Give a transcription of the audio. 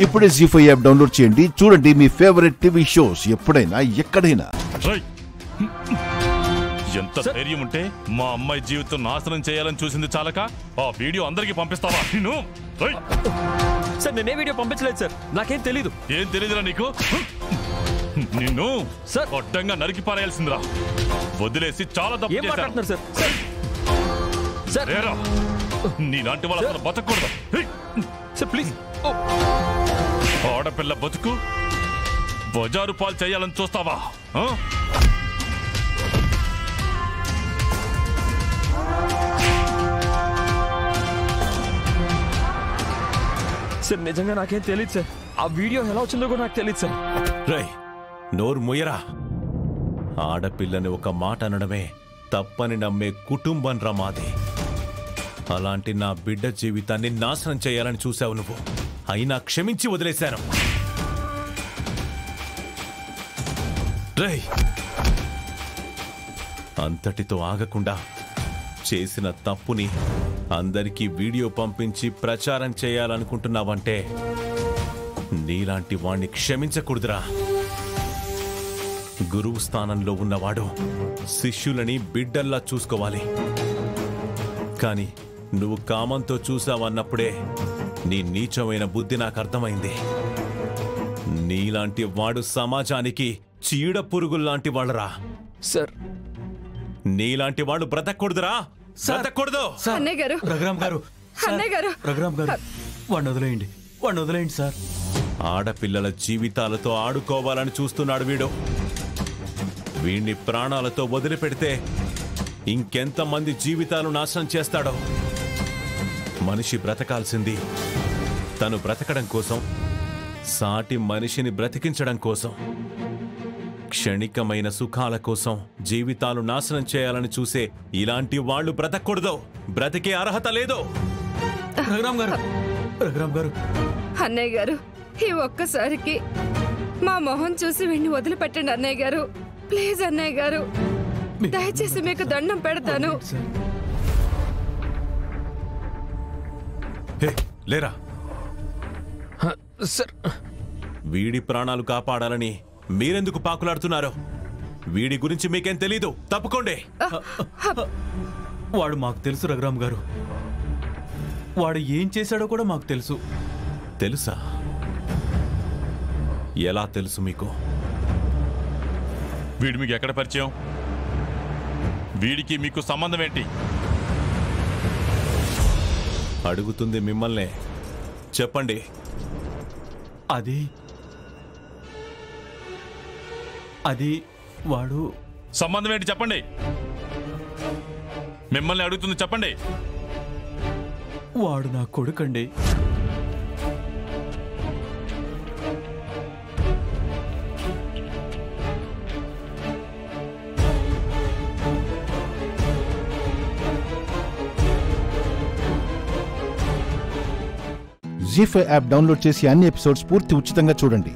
ఇప్పుడే జీ5 app download చేయండి. చూడండి మీ ఫేవరెట్ టీవీ షోస్ ఎప్పుడైనా ఎక్కడైనా. ఎంత ధైర్యం ఉంటే మా అమ్మాయి జీవితం నాశనం చేయాలని చూసింది చాలక ఆ వీడియో అందరికి పంపిస్తావా? సార్ నేనే వీడియో పంపించలేదు సార్, నాకేం తెలీదు. ఏం తెలీదురా నీకు? నిన్ను అడ్డంగా నరికి పారేయాల్సిందిరా. వదిలేసి చాలా తప్పు చేశారు సార్. నీలాంటి వాళ్ళు అసలు బతకూడదు సార్, ప్లీజ్. ఆడపిల్ల బతుకు బజారు పాలు చేయాలని చూస్తావా? సార్ నిజంగా నాకేం తెలియదు సార్. ఆ వీడియో ఎలా వచ్చిందో కూడా నాకు తెలియదు సార్. రేయ్, నోరు ముయ్యరా. ఆడపిల్లని ఒక మాట అనడమే తప్పని నమ్మే కుటుంబం రా మాది. అలాంటి నా బిడ్డ జీవితాన్ని నాశనం చేయాలని చూశావు నువ్వు. అయినా క్షమించి వదిలేశాను. రేయ్, అంతటితో ఆగకుండా చేసిన తప్పుని అందరికీ వీడియో పంపించి ప్రచారం చేయాలనుకుంటున్నావంటే నీలాంటి వాణ్ణి క్షమించకూడదురా. గురువు స్థానంలో ఉన్నవాడు శిష్యులని బిడ్డల్లా చూసుకోవాలి. కానీ నువ్వు కామంతో చూసావన్నప్పుడే నీ నీచమైన బుద్ధి నాకు అర్థమైంది. నీలాంటి వాడు సమాజానికి చీడ పురుగుల్లాంటి వాళ్ళరా. సార్ నీలాంటి వాడు బ్రతకూడదురా, బ్రతకూడదు. రఘురామ్ గారు, వాడిని వదిలేయండి సార్. ఆడపిల్లల జీవితాలతో ఆడుకోవాలని చూస్తున్నాడు వీడు. వీణ్ణి ప్రాణాలతో వదిలిపెడితే ఇంకెంతమంది జీవితాలు నాశనం చేస్తాడో. మనిషి బ్రతకాల్సింది తను బ్రతకడం కోసం, సాటి మనిషిని బ్రతికించడం కోసం. క్షణికమైన సుఖాల కోసం జీవితాలు నాశనం చేయాలని చూసే ఇలాంటి వాళ్ళు బ్రతకూడదు, బ్రతికే అర్హత లేదు. రఘురామ్ గారు, అన్నయ్య గారు, ఈ ఒక్కసారికి మా మొహం చూసి వీడిని వదిలిపెట్టండి అన్నయ్య గారు. ప్లీజ్ అన్నయ్య గారు, దయచేసి మీకు దండం పెడతాను. లేరా సార్. వీడి ప్రాణాలు కాపాడాలని మీరెందుకు పాకులాడుతున్నారు? వీడి గురించి మీకేం తెలీదు, తప్పుకోండి. వాడు మాకు తెలుసు రఘురామ్ గారు. వాడు ఏం చేశాడో కూడా మాకు తెలుసు. తెలుసా? ఎలా తెలుసు మీకు? వీడి మీకు ఎక్కడ పరిచయం? వీడికి మీకు సంబంధం ఏంటి? అడుగుతుంది మిమ్మల్నే, చెప్పండి. అది వాడు. సంబంధం ఏంటి చెప్పండి. మిమ్మల్ని అడుగుతుంది, చెప్పండి. వాడు నా కొడుకండి. జీ5 యాప్ డౌన్లోడ్ చేసి అన్ని ఎపిసోడ్స్ పూర్తి ఉచితంగా చూడండి.